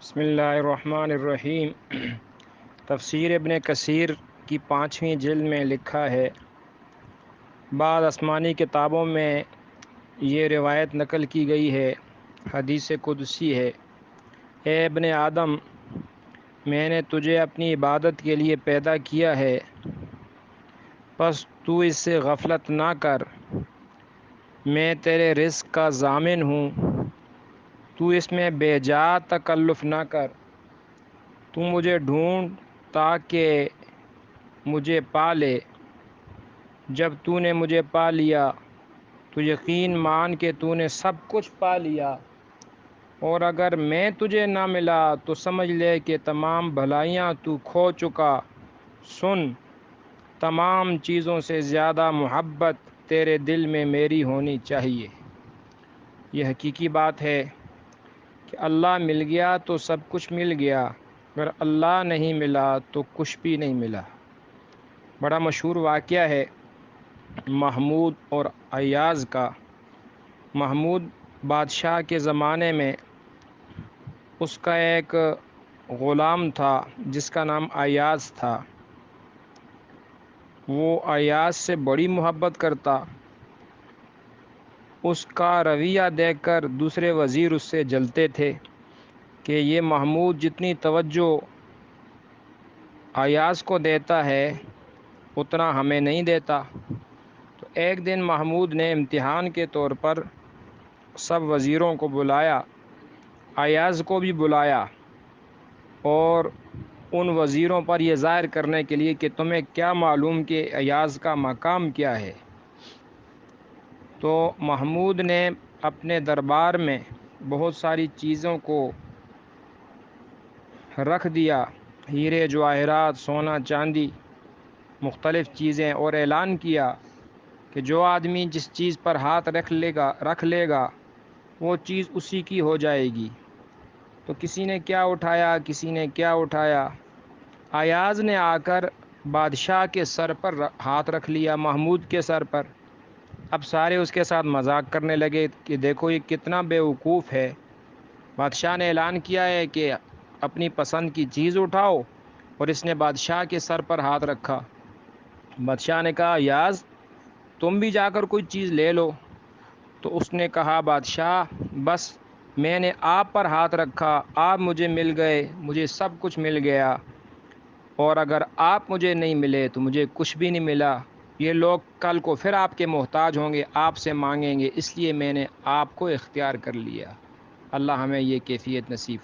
بسم اللہ الرحمن الرحیم۔ تفسیر ابن کثیر کی 5ویں جلد میں لکھا ہے، بعض آسمانی کتابوں میں یہ روایت نقل کی گئی ہے، حدیث قدسی ہے، اے ابن آدم، میں نے تجھے اپنی عبادت کے لیے پیدا کیا ہے، پس تو اس سے غفلت نہ کر، میں تیرے رزق کا ضامن ہوں، تو اس میں بے جا تکلف نہ کر، تو مجھے ڈھونڈ تاکہ مجھے پا لے، جب تو نے مجھے پا لیا تو یقین مان کہ تو نے سب کچھ پا لیا، اور اگر میں تجھے نہ ملا تو سمجھ لے کہ تمام بھلائیاں تو کھو چکا۔ سن، تمام چیزوں سے زیادہ محبت تیرے دل میں میری ہونی چاہیے۔ یہ حقیقی بات ہے کہ اللہ مل گیا تو سب کچھ مل گیا، اگر اللہ نہیں ملا تو کچھ بھی نہیں ملا۔ بڑا مشہور واقعہ ہے محمود اور ایاز کا۔ محمود بادشاہ کے زمانے میں اس کا ایک غلام تھا جس کا نام ایاز تھا۔ وہ ایاز سے بڑی محبت کرتا۔ اس کا رویہ دیکھ کر دوسرے وزیر اس سے جلتے تھے کہ یہ محمود جتنی توجہ ایاز کو دیتا ہے اتنا ہمیں نہیں دیتا۔ تو ایک دن محمود نے امتحان کے طور پر سب وزیروں کو بلایا، ایاز کو بھی بلایا، اور ان وزیروں پر یہ ظاہر کرنے کے لیے کہ تمہیں کیا معلوم کہ ایاز کا مقام کیا ہے۔ تو محمود نے اپنے دربار میں بہت ساری چیزوں کو رکھ دیا، ہیرے جواہرات، سونا چاندی، مختلف چیزیں، اور اعلان کیا کہ جو آدمی جس چیز پر ہاتھ رکھ لے گا وہ چیز اسی کی ہو جائے گی۔ تو کسی نے کیا اٹھایا، کسی نے کیا اٹھایا، ایاز نے آ کر بادشاہ کے سر پر ہاتھ رکھ لیا، محمود کے سر پر۔ اب سارے اس کے ساتھ مذاق کرنے لگے کہ دیکھو یہ کتنا بیوقوف ہے، بادشاہ نے اعلان کیا ہے کہ اپنی پسند کی چیز اٹھاؤ اور اس نے بادشاہ کے سر پر ہاتھ رکھا۔ بادشاہ نے کہا ایاز تم بھی جا کر کوئی چیز لے لو۔ تو اس نے کہا بادشاہ بس میں نے آپ پر ہاتھ رکھا، آپ مجھے مل گئے، مجھے سب کچھ مل گیا، اور اگر آپ مجھے نہیں ملے تو مجھے کچھ بھی نہیں ملا۔ یہ لوگ کل کو پھر آپ کے محتاج ہوں گے، آپ سے مانگیں گے، اس لیے میں نے آپ کو اختیار کر لیا۔ اللہ ہمیں یہ کیفیت نصیب